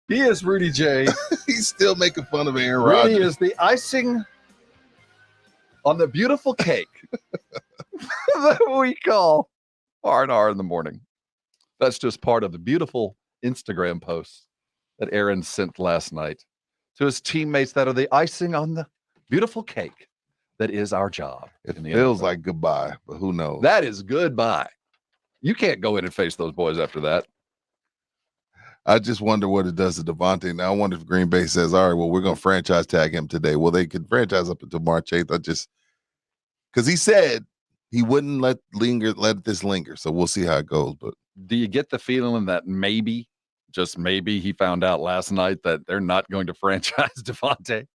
He is Rudy J. He's still making fun of Aaron Rudy Rodgers. is the icing on the beautiful cake that we call R&R in the morning. That's just part of the beautiful Instagram posts that Aaron sent last night to his teammates that are the icing on the beautiful cake that is our job. It feels like goodbye, but who knows? That is goodbye. You can't go in and face those boys after that. I just wonder what it does to Devontae. Now, I wonder if Green Bay says, all right, well, we're going to franchise tag him today. Well, they could franchise up until March 8th. Because he said he wouldn't let this linger. So we'll see how it goes. But do you get the feeling that maybe, just maybe, he found out last night that they're not going to franchise Devontae?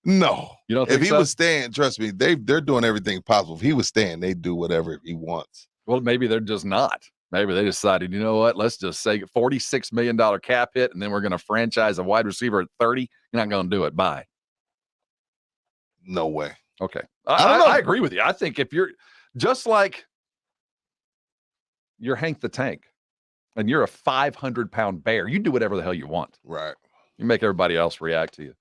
No. You don't think if he so? was staying, trust me, they're doing everything possible. If he was staying, they'd do whatever he wants. Well, maybe they're just not. Maybe they decided, you know what, let's just say $46 million cap hit, and then we're going to franchise a wide receiver at 30. You're not going to do it. Bye. No way. Okay. I agree with you. I think if you're just like you're Hank the Tank and you're a 500-pound bear, you do whatever the hell you want. Right. You make everybody else react to you.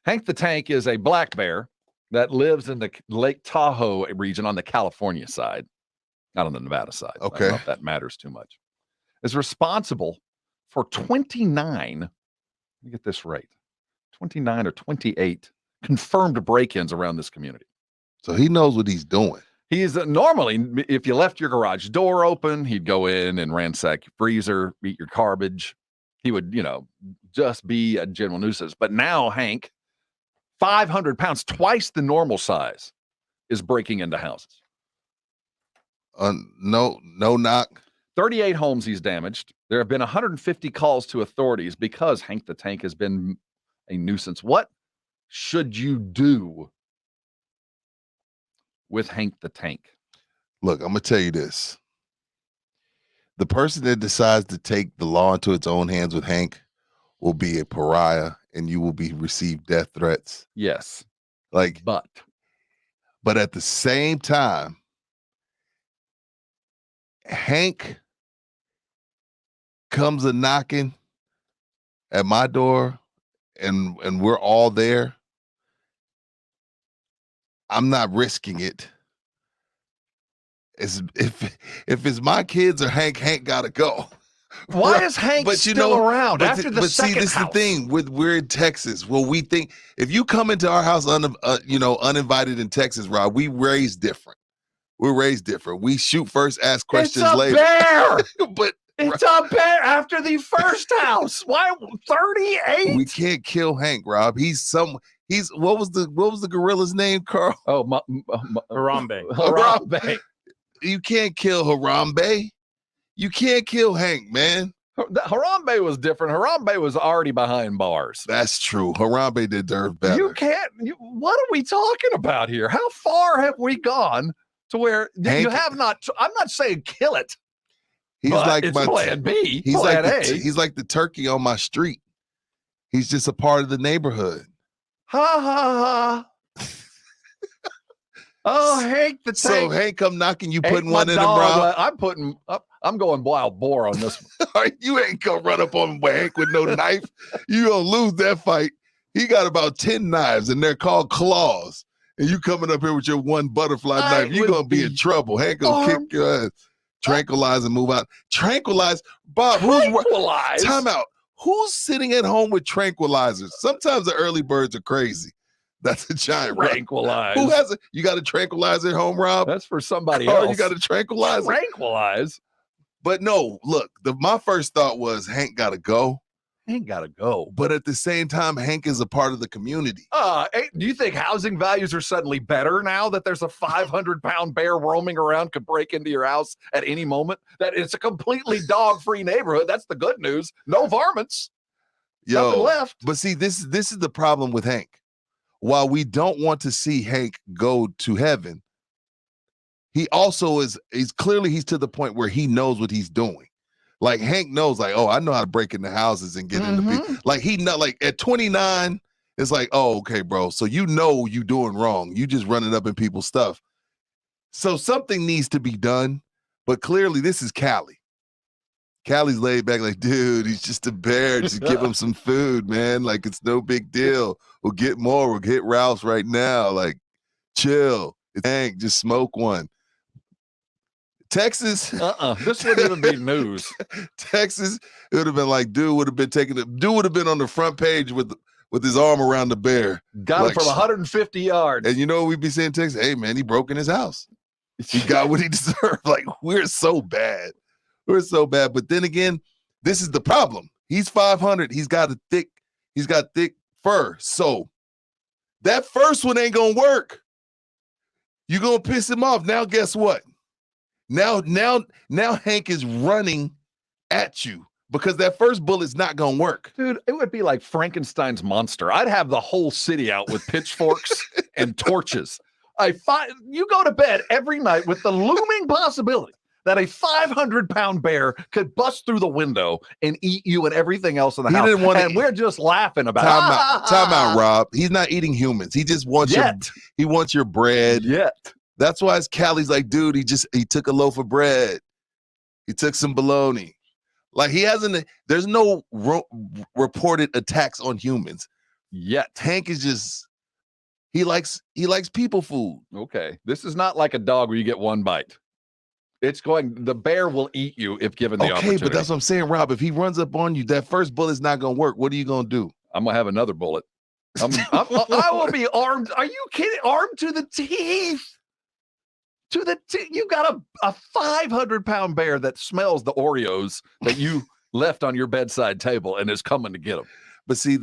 Hank the Tank is a black bear that lives in the Lake Tahoe region on the California side. Not on the Nevada side. Okay. I don't know if that matters too much. Is responsible for 29, let me get this right, 29 or 28 confirmed break-ins around this community. So he knows what he's doing. He's normally, if you left your garage door open, he'd go in and ransack your freezer, eat your garbage. He would, just be a general nuisance. But now Hank, 500 pounds, twice the normal size, is breaking into houses. No knock. 38 homes he's damaged. There have been 150 calls to authorities because Hank the Tank has been a nuisance. What should you do with Hank the Tank? Look, I'm going to tell you this. The person that decides to take the law into its own hands with Hank will be a pariah, and you will receive death threats. Yes. But at the same time, Hank comes a knocking at my door and we're all there. I'm not risking it. If it's my kids or Hank gotta go. Why is Hank still around after the second see, this house? is the thing. We're in Texas. Well, we think if you come into our house uninvited in Texas, Rob, we raise different. We're raised different. We shoot first, ask questions later. It's a bear. But it's a bear after the first house. Why 38? We can't kill Hank, Rob. What was the gorilla's name, Carl? Oh, Harambe. Harambe. You can't kill Harambe. You can't kill Hank, man. Harambe was different. Harambe was already behind bars. That's true. Harambe deserved better. You can't. What are we talking about here? How far have we gone to where you have not? I'm not saying kill it. He's like it's my plan B. He's plan like A. He's like the turkey on my street. He's just a part of the neighborhood. Ha ha ha. Oh, Hank the Tank. So Hank come knocking, you putting one in him, Rob? I'm going wild boar on this one. You ain't gonna run up on Hank with no knife. You gonna lose that fight. He got about 10 knives, and they're called claws. And you coming up here with your one butterfly knife, you're gonna be in trouble. Hank gonna kick your ass. Tranquilize and move out. Tranquilize, Bob. Tranquilize. Time out. Who's sitting at home with tranquilizers? Sometimes the early birds are crazy. That's a giant tranquilize. Who has it? You got a tranquilizer at home, Rob? That's for somebody else. You got a tranquilizer? Tranquilize. But no, look, my first thought was Hank got to go. Hank got to go. But at the same time, Hank is a part of the community. Do you think housing values are suddenly better now that there's a 500-pound bear roaming around, could break into your house at any moment? That it's a completely dog-free neighborhood. That's the good news. No varmints. Nothing left. But see, this is the problem with Hank. While we don't want to see Hank go to heaven, he also he's to the point where he knows what he's doing. Like Hank knows, like, oh, I know how to break into houses and get into people. Like at 29, it's like, oh, okay, bro. So you know you doing wrong. You just running up in people's stuff. So something needs to be done. But clearly this is Cali. Callie's laid back like, dude, he's just a bear. Just give him some food, man. Like, it's no big deal. We'll get more. We'll hit Ralph's right now. Like, chill. It's Hank. Just smoke one. Texas. This wouldn't even be news. Texas, it would have been like, dude would have been on the front page with his arm around the bear. Got him from 150 yards. And you know what we'd be saying, Texas? Hey, man, he broke in his house. He got what he deserved. Like, we're so bad. We're so bad. But then again, this is the problem. He's 500. He's got thick fur. So that first one ain't gonna work. You're gonna piss him off. Now, guess what? Now Hank is running at you because that first bullet's not gonna work. Dude, it would be like Frankenstein's monster. I'd have the whole city out with pitchforks and torches. You go to bed every night with the looming possibility that a 500-pound bear could bust through the window and eat you and everything else in the house. And we're just laughing about it. Time out, Rob. He's not eating humans. He just wants your bread. That's why it's Callie's like, dude, he took a loaf of bread. He took some bologna. Like, there's no reported attacks on humans yet. Hank is just, he likes people food. Okay. This is not like a dog where you get one bite. The bear will eat you if given the opportunity. Okay, but that's what I'm saying, Rob. If he runs up on you, that first bullet's not going to work. What are you going to do? I'm going to have another bullet. I will be armed. Are you kidding? Armed to the teeth. You got a 500-pound bear that smells the Oreos that you left on your bedside table and is coming to get them. But see,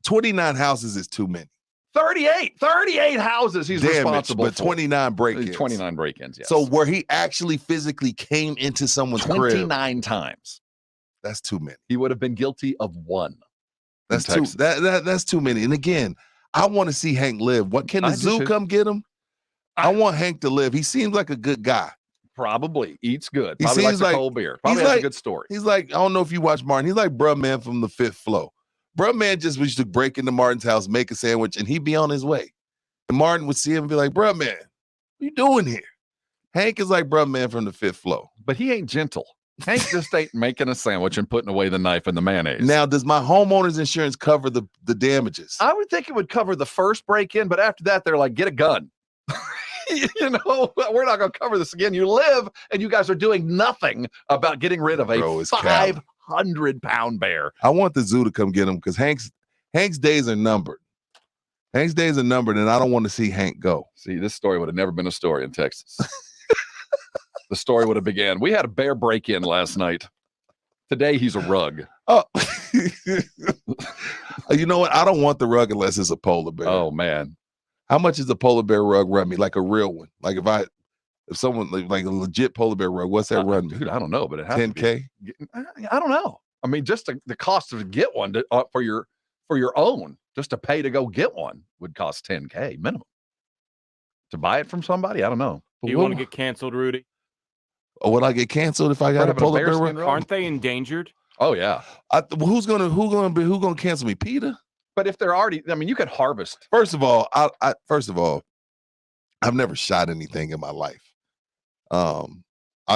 29 houses is too many. 38 houses he's responsible for. 29 break-ins. 29 break-ins, yes. So where he actually physically came into someone's 29 crib. times. That's too many. He would have been guilty of one. That's too many. And again, I want to see Hank live. What can the zoo come get him? I want Hank to live. He seems like a good guy. Probably eats good. Probably likes a cold beer. Probably has a good story. He's like, I don't know if you watch Martin. He's like Bruh Man from the Fifth Flow. Bruh Man just used to break into Martin's house, make a sandwich, and he'd be on his way. And Martin would see him and be like, Bruh Man, what you doing here? Hank is like Bruh Man from the Fifth Flow. But he ain't gentle. Hank just ain't making a sandwich and putting away the knife and the mayonnaise. Now, does my homeowner's insurance cover the damages? I would think it would cover the first break-in, but after that, they're like, get a gun. We're not going to cover this again. You live, and you guys are doing nothing about getting rid of a 500-pound bear. I want the zoo to come get him because Hank's days are numbered. Hank's days are numbered, and I don't want to see Hank go. See, this story would have never been a story in Texas. The story would have began. We had a bear break-in last night. Today, he's a rug. Oh, you know what? I don't want the rug unless it's a polar bear. Oh, man. How much is a polar bear rug run me? Like a real one? Like if someone like a legit polar bear rug, what's that run me? Dude, I don't know, but it has 10K. I don't know. I mean, just the cost to get one for your own, just to pay to go get one would cost 10K minimum. To buy it from somebody, I don't know. Do you want to get canceled, Rudy? Or would I get canceled if I got a polar bear rug? Aren't they endangered? Oh yeah. Who's gonna cancel me? PETA? But if they're already, I mean, you could harvest. First of all, I've never shot anything in my life. I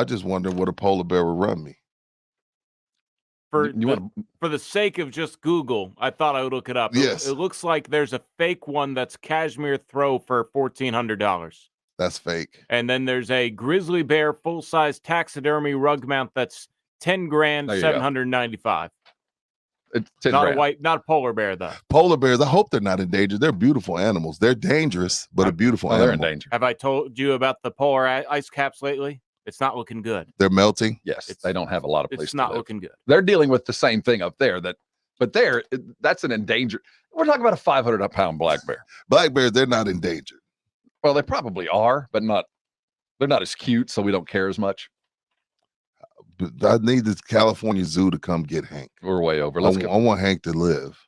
just wonder what a polar bear would run me. For the sake of just Google, I thought I would look it up. Yes. It looks like there's a fake one that's cashmere throw for $1,400. That's fake. And then there's a grizzly bear full-size taxidermy rug mount that's $10,795. It's not a polar bear though. Polar bears, I hope they're not endangered. They're beautiful animals. They're dangerous, but a beautiful animal. They're endangered. Have I told you about the polar ice caps lately? It's not looking good. They're melting. Yes, they don't have a lot of places. It's not looking good. They're dealing with the same thing up there. That's an endangered. We're talking about a 500-pound black bear. Black bears, they're not endangered. Well, they probably are, but not. They're not as cute, so we don't care as much. But I need the California Zoo to come get Hank. We're way over. I want Hank to live.